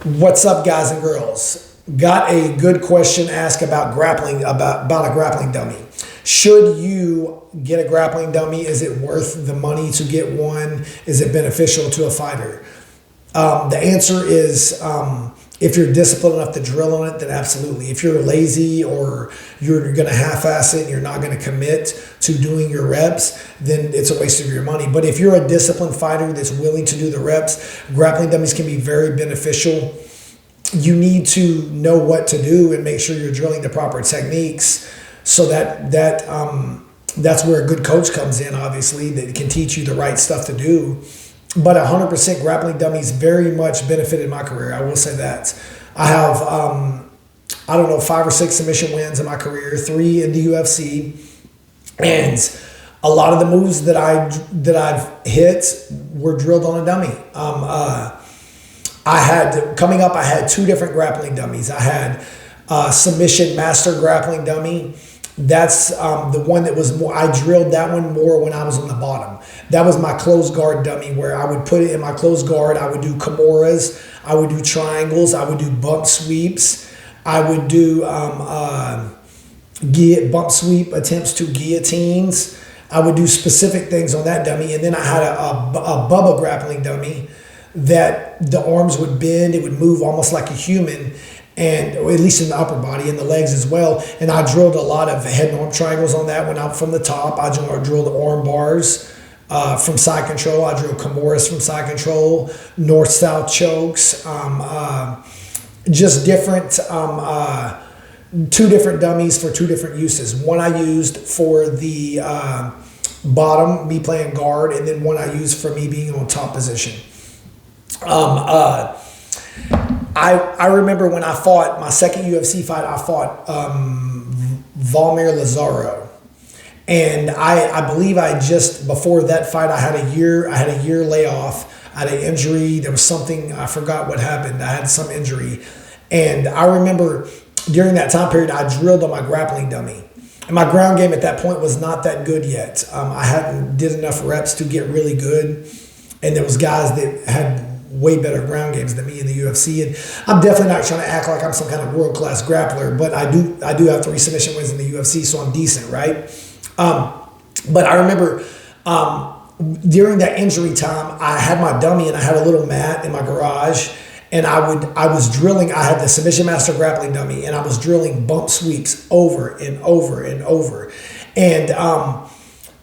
What's up, guys and girls? Got a good question asked about grappling, about a grappling dummy. Should you get a grappling dummy? Is it worth the money to get one? Is it beneficial to a fighter? The answer is if you're disciplined enough to drill on it, then absolutely. If you're lazy or you're going to half-ass it and you're not going to commit to doing your reps, then it's a waste of your money. But if you're a disciplined fighter that's willing to do the reps, grappling dummies can be very beneficial. You need to know what to do and make sure you're drilling the proper techniques, so that's where a good coach comes in, obviously, that can teach you the right stuff to do. But 100% grappling dummies very much benefited my career. I will say that. I have, 5 or 6 submission wins in my career, 3 in the UFC. And a lot of the moves that I've hit were drilled on a dummy. I had 2 different grappling dummies. I had submission master grappling dummy. That's the one that was more, I drilled that one more when I was on the bottom. That was my closed guard dummy, where I would put it in my closed guard. I would do kimuras. I would do triangles. I would do bump sweeps. I would do bump sweep attempts to guillotines. I would do specific things on that dummy. And then I had a Bubba grappling dummy that the arms would bend. It would move almost like a human, and or at least in the upper body and the legs as well. And I drilled a lot of head and arm triangles on that. Went out from the top. I drilled arm bars from side control. I drilled kimuras from side control, north-south chokes, just different, 2 different dummies for 2 different uses. One I used for the bottom, me playing guard, and then one I used for me being on top position. I remember when I fought my second UFC fight, I fought Valmir Lazaro, and I believe before that fight I had a year layoff. I had an injury. There was something, I forgot what happened. I had some injury, and I remember during that time period I drilled on my grappling dummy, and my ground game at that point was not that good yet. I hadn't did enough reps to get really good, and there was guys that had way better ground games than me in the UFC. And I'm definitely not trying to act like I'm some kind of world-class grappler, but I do have 3 submission wins in the UFC, so I'm decent, right? But I remember during that injury time, I had my dummy and I had a little mat in my garage, and I was drilling. I had the submission master grappling dummy, and I was drilling bump sweeps over and over and over. And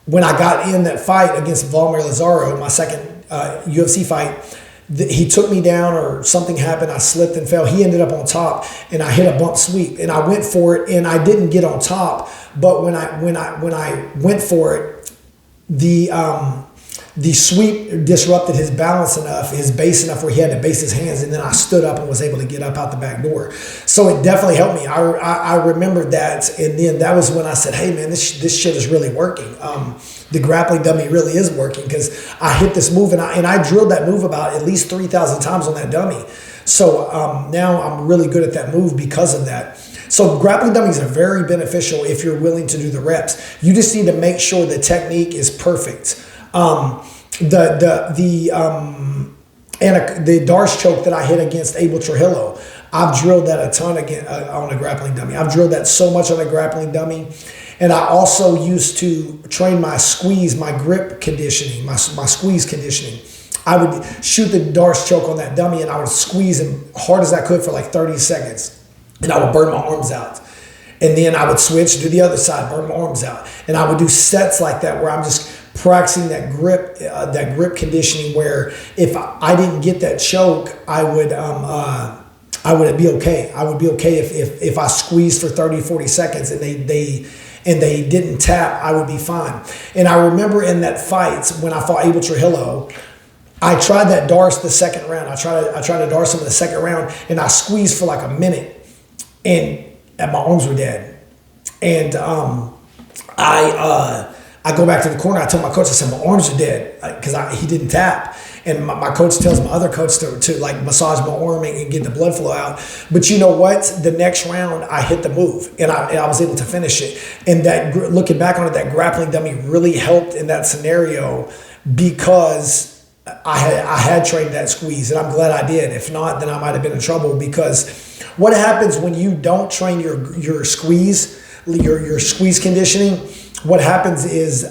when I got in that fight against Valmir Lazaro, my second UFC fight, he took me down or something happened. I slipped and fell. He ended up on top, and I hit a bump sweep, and I went for it, and I didn't get on top. But when I went for it, the sweep disrupted his balance enough, his base enough, where he had to base his hands, and then I stood up and was able to get up out the back door. So it definitely helped me. I remembered that, and then that was when I said, "Hey man, this shit is really working. The grappling dummy really is working," because I hit this move, and I drilled that move about at least 3,000 times on that dummy. So now I'm really good at that move because of that. So grappling dummies are very beneficial if you're willing to do the reps. You just need to make sure the technique is perfect. The Darce choke that I hit against Abel Trujillo, I've drilled that a ton again on a grappling dummy. I've drilled that so much on a grappling dummy. And I also used to train my squeeze, my grip conditioning, my squeeze conditioning. I would shoot the Darce choke on that dummy, and I would squeeze as hard as I could for like 30 seconds. And I would burn my arms out. And then I would switch to the other side, burn my arms out. And I would do sets like that where I'm just practicing that grip conditioning, where if I didn't get that choke, I would be okay. I would be okay if I squeezed for 30, 40 seconds and they didn't tap, I would be fine. And I remember in that fight when I fought Abel Trujillo, I tried that Darce the second round. I tried to Darce him in the second round, and I squeezed for like a minute, and my arms were dead. And I go back to the corner. I tell my coach, I said, my arms are dead because he didn't tap. And my coach tells my other coach to like massage my arm and get the blood flow out. But you know what? The next round, I hit the move, and I was able to finish it. And that, looking back on it, that grappling dummy really helped in that scenario, because I had trained that squeeze, and I'm glad I did. If not, then I might have been in trouble, because what happens when you don't train your squeeze, your squeeze conditioning, what happens is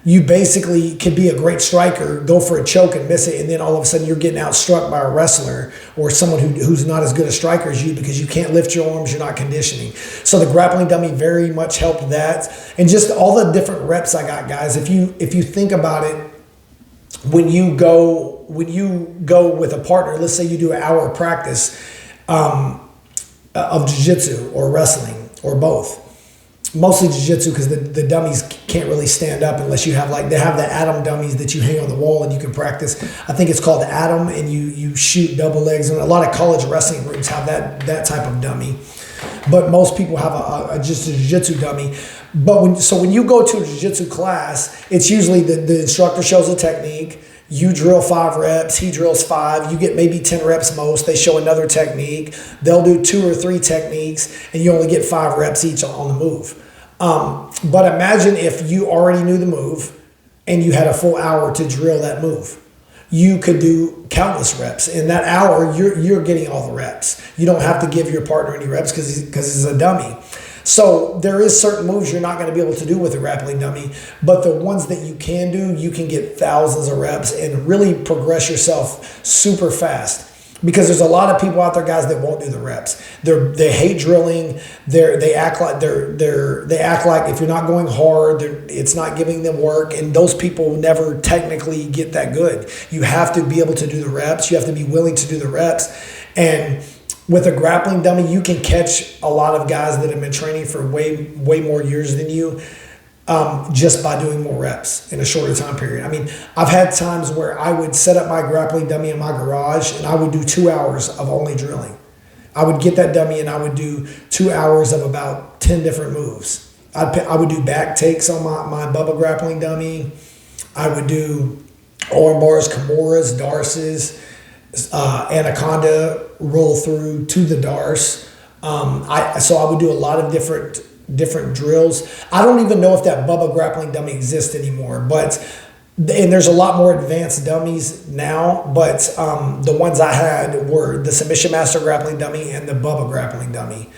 you basically can be a great striker, go for a choke and miss it, and then all of a sudden you're getting outstruck by a wrestler or someone who's not as good a striker as you, because you can't lift your arms, you're not conditioning. So the grappling dummy very much helped that. And just all the different reps I got, guys. If you think about it, when you go with a partner, let's say you do an hour of practice of jiu-jitsu or wrestling or both. Mostly jiu-jitsu, because the dummies can't really stand up unless you have, like, they have the atom dummies that you hang on the wall and you can practice. I think it's called atom, and you shoot double legs, and a lot of college wrestling rooms have that type of dummy. But most people have just a jiu-jitsu dummy. But when you go to a jiu-jitsu class, it's usually the instructor shows a technique. You drill 5 reps, he drills 5, you get maybe 10 reps most, they show another technique, they'll do 2 or 3 techniques, and you only get 5 reps each on the move. But imagine if you already knew the move and you had a full hour to drill that move. You could do countless reps. In that hour, you're getting all the reps. You don't have to give your partner any reps because he's a dummy. So there is certain moves you're not going to be able to do with a grappling dummy, but the ones that you can do, you can get thousands of reps and really progress yourself super fast. Because there's a lot of people out there, guys, that won't do the reps. They hate drilling. They act like if you're not going hard, it's not giving them work, and those people never technically get that good. You have to be able to do the reps. You have to be willing to do the reps, and with a grappling dummy, you can catch a lot of guys that have been training for way more years than you, just by doing more reps in a shorter time period. I mean, I've had times where I would set up my grappling dummy in my garage and I would do 2 hours of only drilling. I would get that dummy and I would do 2 hours of about 10 different moves. I would do back takes on my Bubba grappling dummy. I would do arm bars, Kimuras, Darces, Anaconda roll through to the Darce. So I would do a lot of different drills. I don't even know if that Bubba grappling dummy exists anymore, and there's a lot more advanced dummies now, but the ones I had were the Submission Master grappling dummy and the Bubba grappling dummy.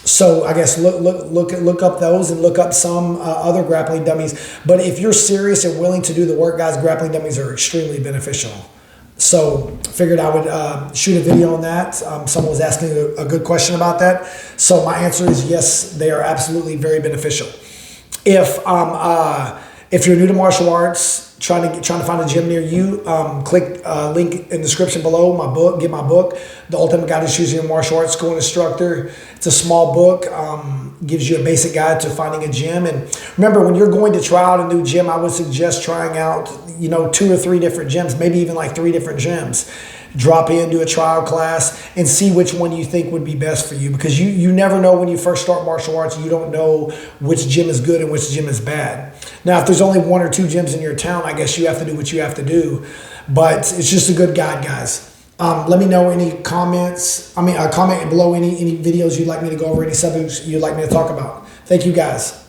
So I guess look up those and look up some other grappling dummies. But if you're serious and willing to do the work, guys, grappling dummies are extremely beneficial. So figured I would shoot a video on that. Someone was asking a good question about that. So my answer is yes, they are absolutely very beneficial. If you're new to martial arts, trying to find a gym near you, click link in the description below. My book, get my book, The Ultimate Guide to Choosing a Martial Arts School and Instructor. It's a small book, gives you a basic guide to finding a gym. And remember, when you're going to try out a new gym, I would suggest trying out 2 or 3 different gyms, maybe even like 3 different gyms. Drop in, do a trial class, and see which one you think would be best for you. Because you never know when you first start martial arts, you don't know which gym is good and which gym is bad. Now, if there's only 1 or 2 gyms in your town, I guess you have to do what you have to do. But it's just a good guide, guys. Let me know any comments. Comment below any videos you'd like me to go over, any subjects you'd like me to talk about. Thank you, guys.